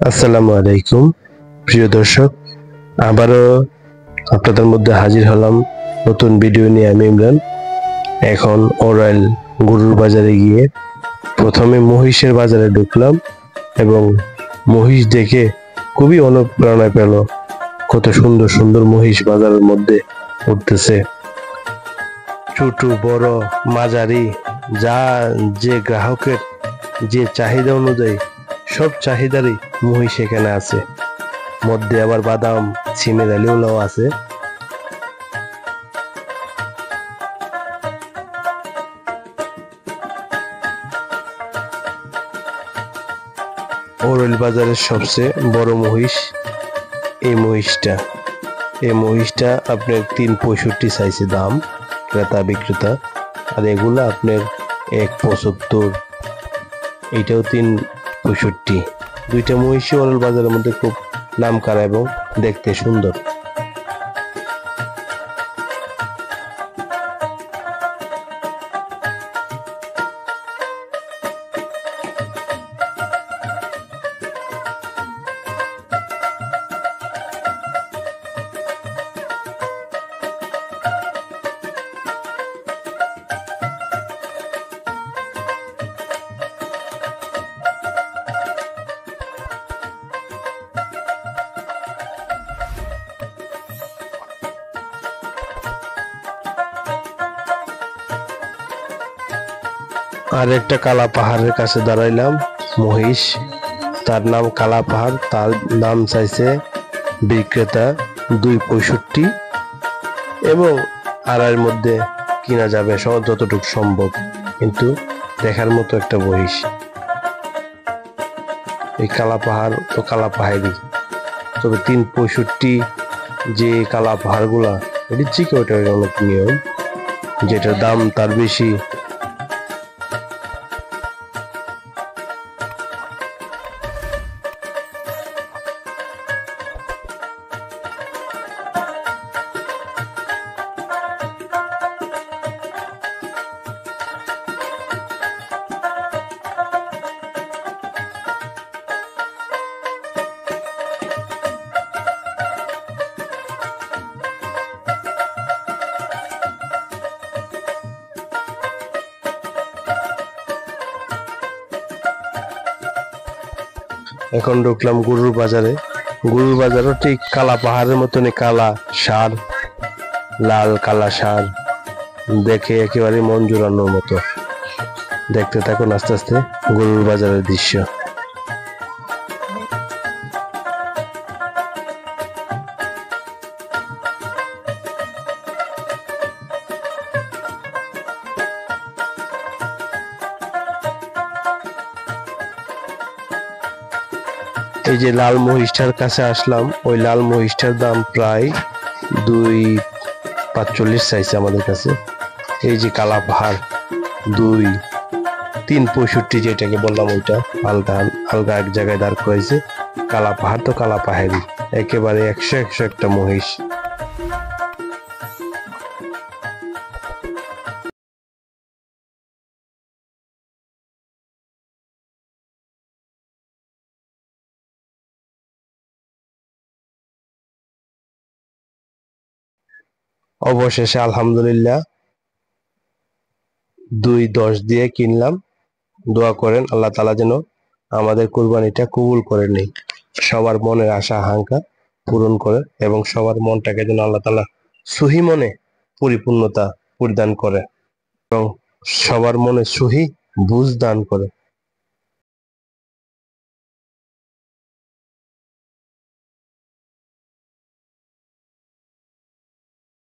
আসসালামু আলাইকুম প্রিয় দর্শক, আবারও আপনাদের মধ্যে হাজির হলাম নতুন ভিডিও নিয়ে। আমি ইমরান। এখন ওরাইল গরুর বাজারে গিয়ে প্রথমে মহিষের বাজারে ঢুকলাম এবং মহিষ দেখে খুবই অনুপ্রেরণা পেল। কত সুন্দর সুন্দর মহিষ বাজারের মধ্যে উঠতেছে, ছোট বড় মাঝারি, যা যে গ্রাহকের যে চাহিদা অনুযায়ী সব চাহিদারই মহিষ এখানে আছে। মধ্যে আবার বাদাম চিমের আলিওলাও আছে। ওরল বাজারের সবচেয়ে বড় মহিষ এই মহিষটা আপনার 365 চাইছে দাম ক্রেতা বিক্রেতা। আর এগুলো আপনার 175, এইটাও 365। দুইটা মহিষই ওরল বাজারের মধ্যে খুব নাম করা এবং দেখতে সুন্দর। আর একটা কালা পাহাড়ের কাছে দাঁড়াইলাম। মহিষ, তার নাম কালা পাহাড়, তার দাম চাইছে বিক্রেতা 265 এবং আড়াইয়ের মধ্যে কিনা যাবে যতটুকু সম্ভব, কিন্তু দেখার মতো একটা মহিষ। এই কালা পাহাড় তো কালা পাহাড়ই, তবে 365 যে কালা পাহাড় গুলা এটি চিকে, ওটা অনেক নিয়ম, যেটার দাম তার বেশি। এখন ঢুকলাম গরুর বাজারে। গরুর বাজারও ঠিক কালা পাহাড়ের মতনই, কালা ষাঁড়, লাল কালা ষাঁড়, দেখে একেবারে মন জুড়ানোর মতো। দেখতে থাকুন আস্তে আস্তে গরুর বাজারের দৃশ্য। এই যে লাল মহিষটার কাছে আসলাম, ওই লাল মহিষটার দাম প্রায় 245 চাইছে আমাদের কাছে। এই যে কালা পাহাড় 365 যেটাকে বললাম, ওইটা আলগা আলগা এক জায়গায় দাঁড় করাইছে। কালা পাহাড় তো কালা পাহাড়ি, একেবারে 100 একটা মহিষ। অবশেষে আলহামদুলিল্লাহ 210 দিয়ে কিনলাম। দোয়া করেন আল্লাহ তাআলা যেন আমাদের কুরবানিটা কবুল করে নেই, সবার মনের আশা আকাঙ্ক্ষা পূরণ করে এবং সবার মনটাকে যেন আল্লাহ তাআলা সহি মনে পরিপূর্ণতা প্রদান করে এবং সবার মনে সহি বুঝ দান করে।